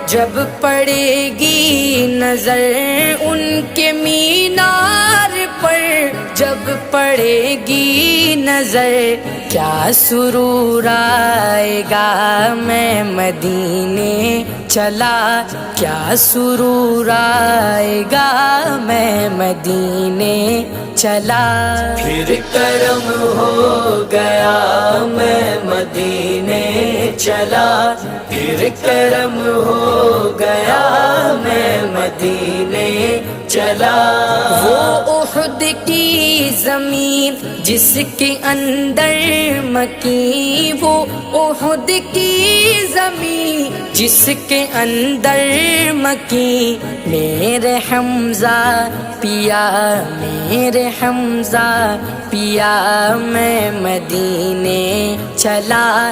جب پڑے گی نظر ان کے مینار پر، جب پڑے گی نظر کیا سرور آئے گا، میں مدینے چلا کیا سرور آئے گا، میں مدینے چلا۔ پھر کرم ہو گیا میں مدینے چلا، پھر کرم ہو گیا میں مدینے چلا۔ وہ احد کی زمین جس کے اندر مکین، وہ احد کی زمین جس کے اندر مکین، میرے حمزہ پیا میرے حمزہ پیا، میں مدینے چلا۔